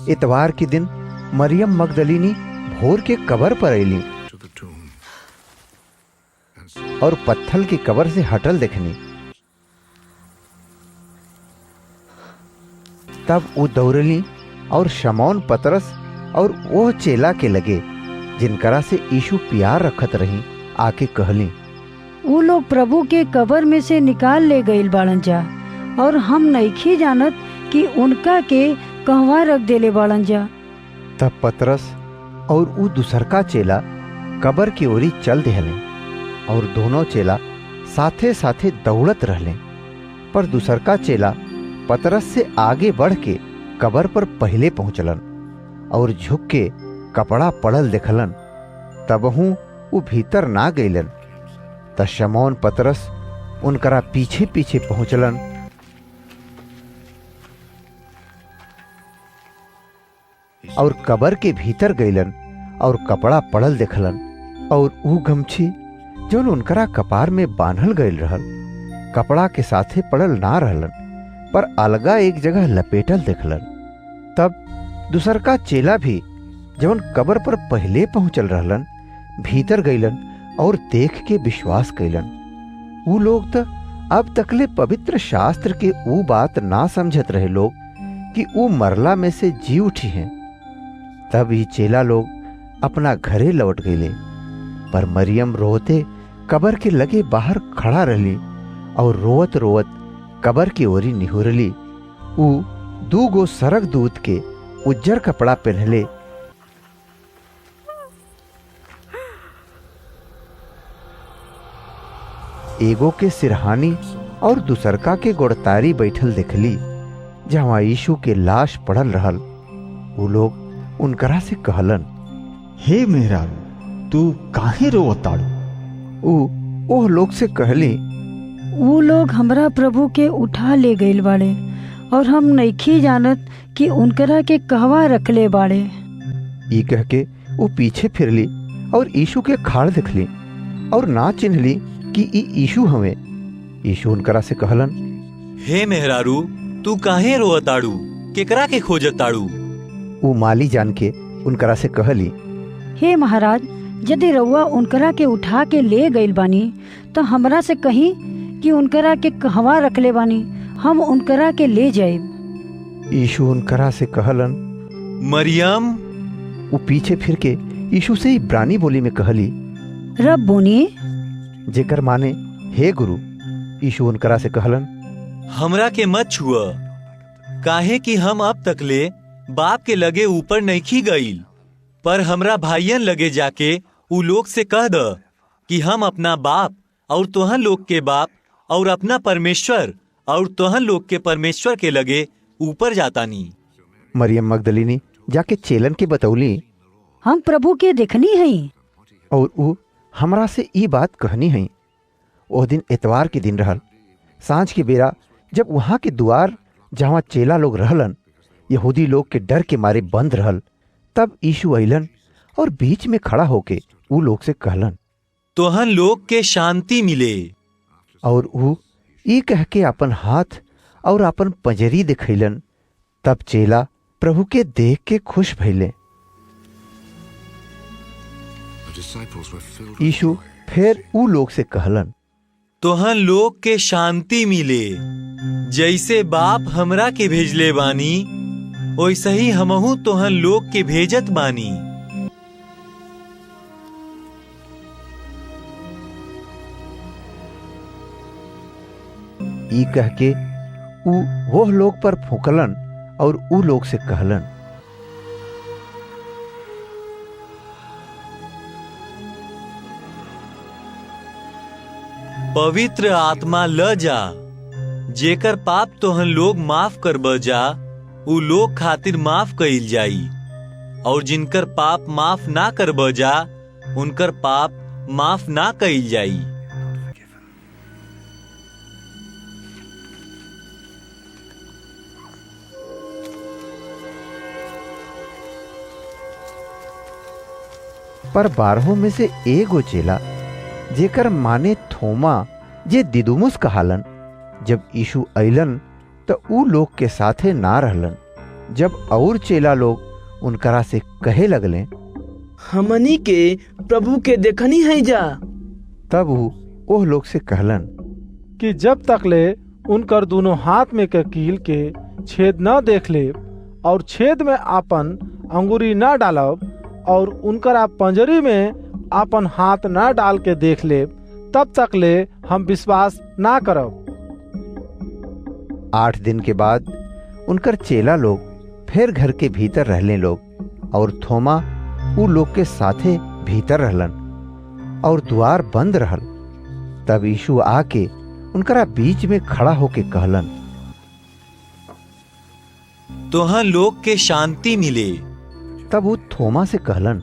इतवार के दिन मरियम मगदलीनी भोर के कब्र पर अली और पत्थल की कब्र से हटल देखनी। तब वो दौड़ली और शमौन पतरस और वो चेला के लगे जिनकरा से यीशु प्यार रखत रही आके कहली, वो लोग प्रभु के कब्र में से निकाल ले गईल बाड़न जा और हम नइखी जानत कि उनका के कहवा रख देले बाड़न जा। तब पतरस और वो दूसरका चेला कब्र की ओरी चल देहले और दोनों चेला साथे साथे दौड़त रहले। पर दूसरका चेला पतरस से आगे बढ़ के कब्र पर पहले पहुंचलन और झुक के कपड़ा पड़ल देखलन। तबहू वो भीतर ना गईलन। त शमौन पतरस उनकरा पीछे पीछे पहुंचलन और कब्र के भीतर गईलन और कपड़ा पड़ल देखलन और ऊ गमछी जोन उनकरा कपार में बांधल गईल रहल कपड़ा के साथे पड़ल ना रहलन पर अलगा एक जगह लपेटल देखलन। तब दूसरका चेला भी जवन कब्र पर पहले पहुंचल रहलन भीतर गईलन और देख के विश्वास कैलन। वो लोग तो अब तकले पवित्र शास्त्र के वो बात ना समझत रहे लोग कि वो मरला में से जी उठी हैं। तब ही चेला लोग अपना घरे लौट गए। पर मरियम रोते कब्र के लगे बाहर खड़ा रहली और रोवत रोवत कब्र की ओरी निहुरली। ऊ 2 गो सरक दूत के उज्जर कपड़ा पहनले एगो के सिरहानी और दूसरका के गोड़तारी बैठल देखली जहाँ यीशु के लाश पड़ल रहल। वो लोग उनकरा से कहलन, हे मेहरारू, तू काहे रोवताड़ू? ओह लोग से कहली, वो लोग हमरा प्रभु के उठा ले गईल बाड़े और हम नइखी जानत कि उनकरा के कहवा रखले बाड़े। ई कह के वो पीछे फिरली और यीशु के खाड़ देखली और ना चिन्हली कि ई यीशु हवे। यीशु उनकरा से कहलन, हे मेहरारू, तू काहे रोवताड़ू? केकरा के खोजताड़ू? वो माली जान के उनकरा से कहली, हे महाराज, यदि रउआ उनकरा के उठा के ले गईल बानी तो हमरा से कहीं कि उनकरा के कहवा रखले बानी, हम उनकरा के ले जाएब। यीशु उनकरा से कहलन, मरियम। वो पीछे फिर के यीशु से इब्रानी बोली में कहली, रब्बुनी, जेकर माने हे गुरु। यीशु उनकरा से कहलन, हमरा के मत छुआ, काहे कि हम अब तकले बाप के लगे ऊपर नइखी गईल। पर हमरा भाइयन लगे जाके उ लोग से कह द कि हम अपना बाप और तोहन लोग के बाप और अपना परमेश्वर और तोहन लोग के परमेश्वर के लगे ऊपर जातानी। मरियम मगदलीनी जाके चेलन के बतौली, हम प्रभु के देखनी हई और ऊ हमरा से ई बात कहनी हई। ओह दिन इतवार के दिन रहल। सांझ के बेरा जब वहां के द्वार जहाँ चेला लोग रहलन यहूदी लोग के डर के मारे बंद रहल, तब यीशु अइलन और बीच में खड़ा होके ऊ लोग से कहलन, तोहन लोग के शांति मिले। और ऊ ई कह के अपन हाथ और अपन पंजरी दिखैलन। तब चेला प्रभु के देख के खुश भइले। यीशु फिर ऊ लोग से कहलन, तोहन लोग के शांति मिले। जैसे बाप हमरा के भेजले बानी वैसे ही हमहू तोहन लोग के भेजत बानी। ई कह के ऊ वो लोग पर फूकलन और ऊ लोग से कहलन, पवित्र आत्मा ल जा। जेकर पाप तोहन लोग माफ कर बजा उ लोग खातिर माफ कइल जाई, और जिनकर पाप माफ ना कर बजा उनकर पाप माफ ना कइल जाई। पर 12 में से एगो चेला जेकर माने थोमा जे दिदुमुस कहालन, जब यीशु अइलन तो ऊ लोग के साथे ना रहलन। जब और चेला लोग उनकरा से कहे लगले, हमनी के प्रभु के देखनी है जा। तब वो ओह लोग से कहलन कि जब तक ले उनकर दोनों हाथ में के कील के छेद न देख ले और छेद में आपन अंगुरी न डालब और उनकरा पंजरी में आपन हाथ न डाल के देख ले, तब तक ले हम विश्वास ना करब। 8 दिन के बाद उनकर चेला लोग फिर घर के भीतर रहले लोग, और थोमा उ लोग के साथे भीतर रहलन और द्वार बंद रहल। तब यीशु आके उनकरा बीच में खड़ा होके कहलन, तोहन लोग के शांति मिले। तब वो थोमा से कहलन,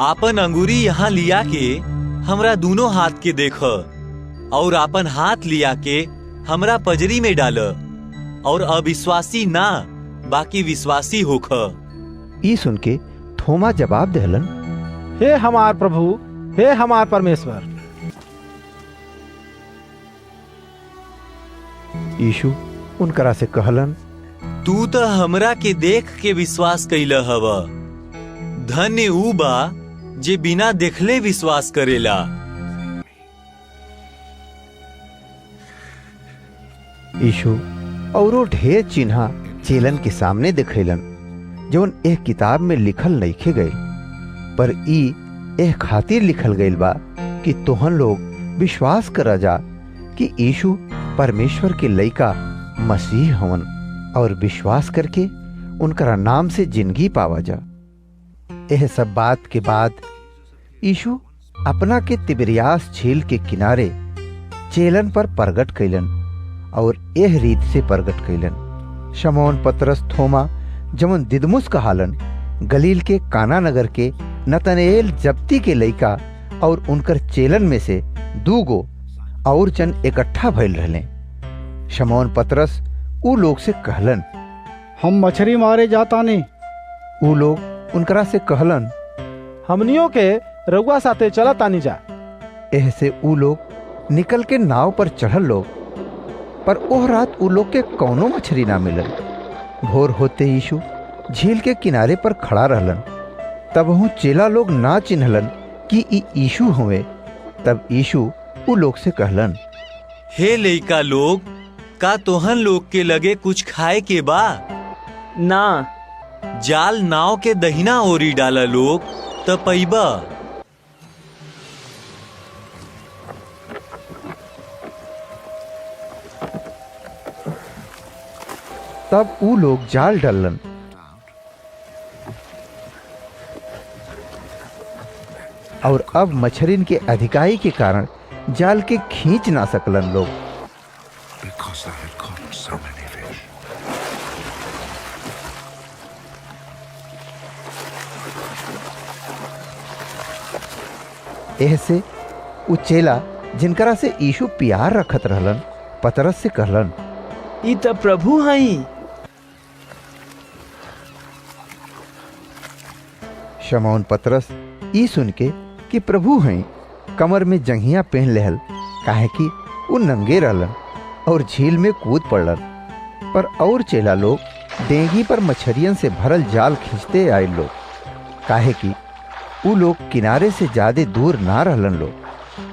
आपन अंगूरी यहाँ लिया के हमरा दोनों हाथ के देख, और आपन हाथ लिया के हमरा पजरी में डाल, और अविश्वासी ना बाकी विश्वासी होख। ई सुन के थोमा जवाब देहलन, हे हमार प्रभु, हे हमार परमेश्वर। यीशु उनकरा से कहलन, तू तो हमरा के देख के विश्वास कैला हव। धन्य ऊ बा जे बिना देखले विश्वास करेला। यीशु औरो ढेर चिन्हा चेलन के सामने दिखैलन, जौन एह किताब में लिखल नइखे गए, पर ई एह खातिर लिखल गइल बा कि तोहन लोग विश्वास करा जा कि यीशु परमेश्वर के लइका मसीह हवन, और विश्वास करके उनकरा नाम से जिंदगी पावा जा। यह सब बात के बाद यीशु अपना के तिबिरियास झील के किनारे चेलन पर प्रगट कैलन, और एह रीत से प्रगट कैलन। शमौन पतरस, थोमा जमन दिदमुस कहालन, गलील के काना नगर के नतनएल जब्ती के लइका, और उनकर चेलन में से 2 गो और जन इकट्ठा भइल रहले। शमौन पतरस उ लोग से कहलन, हम मछली मारे जातानी। उ लोग उनकरा से कहलन, हमनियों के रउआ साथे चलत आनी जा। एह से उ लोग निकल के नाव पर चढ़ल लोग, पर ओह रात उ लोग के कौनो मछली ना मिलल। भोर होते यीशु झील के किनारे पर खड़ा रहलन। तब वहाँ चेला लोग ना चिन्हलन कि ई यीशु हुए। तब यीशु उ लोग से कहलन, हे लइका लोग, का तोहन लोग के लगे कुछ खाए के बा? ना। जाल नाव के दहिना ओरी डाला लोग त पैबा। तब उ लोग जाल डालन, और अब मछरिन के अधिकाई के कारण जाल के खींच ना सकलन लोग। एह से उ चेला जिनकरा से यीशु प्यार रखत रहलन, पतरस से कहलन, ई त प्रभु हई। शमौन पतरस ई सुन के कि प्रभु हैं, कमर में जंघिया पहन लेहल, काहे कि उ नंगे रहलन, और झील में कूद पड़लन। पर और चेला लोग डेंगी पर मछरियन से भरल जाल खींचते आए लोग, काहे कि उ लोग किनारे से ज्यादा दूर ना रहलन लोग,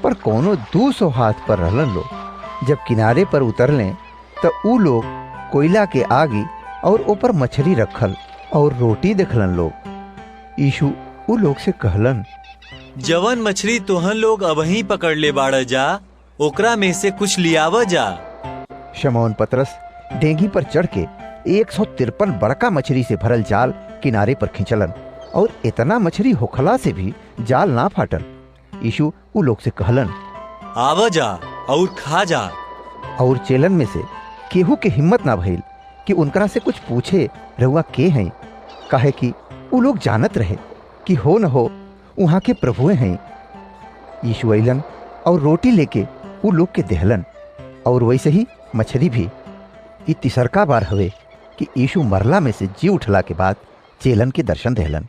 पर कोनो 200 हाथ पर रहलन लोग। जब किनारे पर उतरले तो उ लोग कोयला के आगी और ऊपर मछली रखल और रोटी देखलन लोग। यीशु उ लोग से कहलन, जवन मछली तोहन लोग अबही पकड़ ले बाड़ा जा, ओकरा में से कुछ लियावा जा। शमौन पतरस डेंगी पर चढ़ के 153 बड़का मछली से भरल जाल किनारे पर खींचलन, और इतना मछली होखला से भी जाल ना फाटल। यीशु उ लोग से कहलन, आवा जा और खा जा। और चेलन में से केहू के हिम्मत ना भइल कि उनकरा से कुछ पूछे रहुआ के हैं, काहे कि उ लोग जानत रहे कि हो न हो वहाँ के प्रभुए हैं। यीशु अइलन और रोटी लेके उ लोग के देहलन, और वैसे ही मछली भी। ई तीसरका बार हवे कि यीशु मरला में से जी उठला के बाद चेलन के दर्शन देहलन।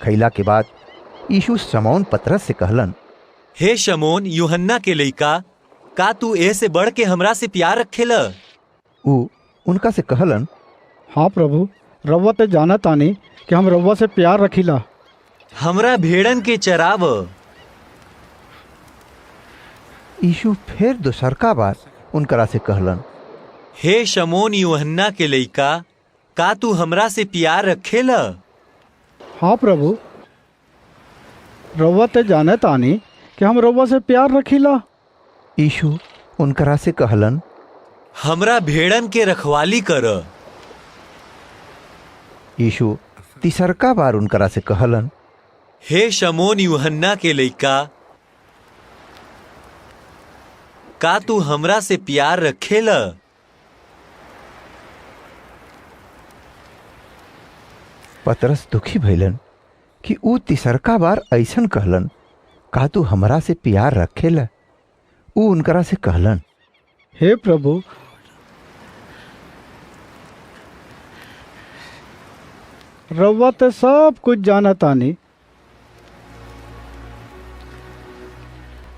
खैला के बाद यीशु शमौन पतरस से कहलन, हे शमौन यूहन्ना के लइका, का तू ए से बढ़ के हमरा से प्यार रखेला? उ उनका से कहलन, हाँ प्रभु, रउआ ते जानत आनी कि हम रउआ से प्यार रखीला। हमरा भेड़न के चराव। यीशु फिर दूसरका बार उनकरा से कहलन, हे शमौन यूहन्ना के लइका, का तू हमरा से प्यार रखेला? हाँ प्रभु, रउआ ते जानत आनी कि हम रउआ से प्यार रखीला। यीशु उनकरा से कहलन, हमरा भेड़न के रखवाली कर। यीशु तीसरका बार उनकरा से कहलन, हे शमौन यूहन्ना के लइका, का तू हमरा से प्यार रखेला? पतरस दुखी भइलन कि ऊ तीसरका बार ऐसन कहलन, का तू हमरा से प्यार रखेला? ऊ उनकरा से कहलन, हे प्रभु, रउआ ते सब कुछ जानत आनी।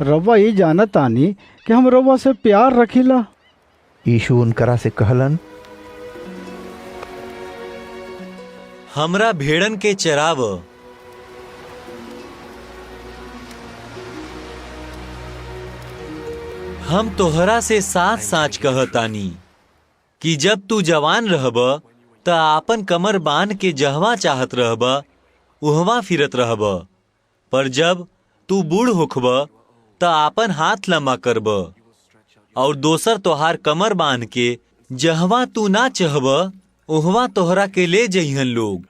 रउआ ये जानत आनी कि हम रउआ से प्यार रखीला। यीशु उनकरा से कहलन, हमरा भेड़न के चराव। हम तोहरा से साच साच कहतानी कि जब तू जवान रहब त आपन कमर बांध के जहवा चाहत रहब उहवा फिरत रहब, पर जब तू बूढ़ होखब त आपन हाथ लम्बा करब और दोसर तोहार कमर बांध के जहवा तू ना चाहब उहवा तोहरा के ले जइहन लोग।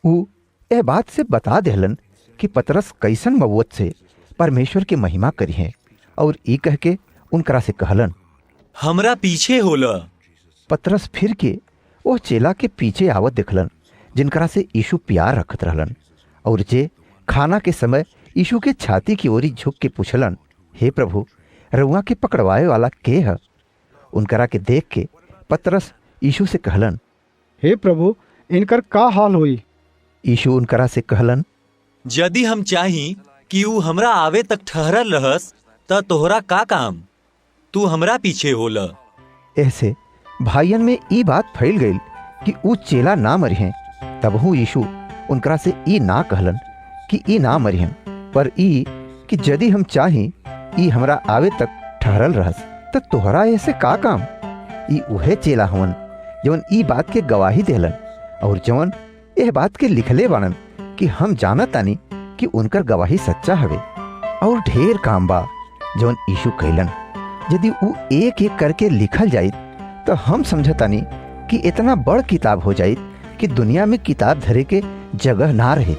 ऊ ए बात से बता देहलन कि पतरस कैसन मवत से परमेश्वर के महिमा करी है, और ई कह के उनकरा से कहलन, हमरा पीछे होला। पतरस फिर के वो चेला के पीछे आवत देखलन जिनकरा से यीशु प्यार रखत रहलन, और जे खाना के समय यीशु के छाती की ओरी झुक के पूछलन, हे प्रभु, रउआ के पकड़वाए वाला के है? उनकरा के देख के पतरस यीशु से कहलन, हे प्रभु, इनकर का हाल हुई? यीशु उनकरा से कहलन, यदि हम चाही कि ऊ हमरा आवे तक ठहरल रहस त तोहरा का काम? तू हमरा पीछे होला। ऐसे भाइयन में ई बात फैल गई कि ऊ चेला ना मरिहें। तबहू यीशु उनकरा से ई ना कहलन कि ई ना मरिहन, पर ई कि यदि हम चाही ई हमरा आवे तक ठहरल रहस त तोहरा ऐसे का काम? ई उहे चेला हवन जवन ई बात के गवाही देहलन, और जवन यह बात के लिखले बानन कि हम जानत तानी कि उनकर गवाही सच्चा हवे। और ढेर काम बा जवन यीशु कहलन, यदि ऊ एक एक करके लिखल जाई तो हम समझतानी कि इतना बड़ किताब हो जाई कि दुनिया में किताब धरे के जगह ना रहे।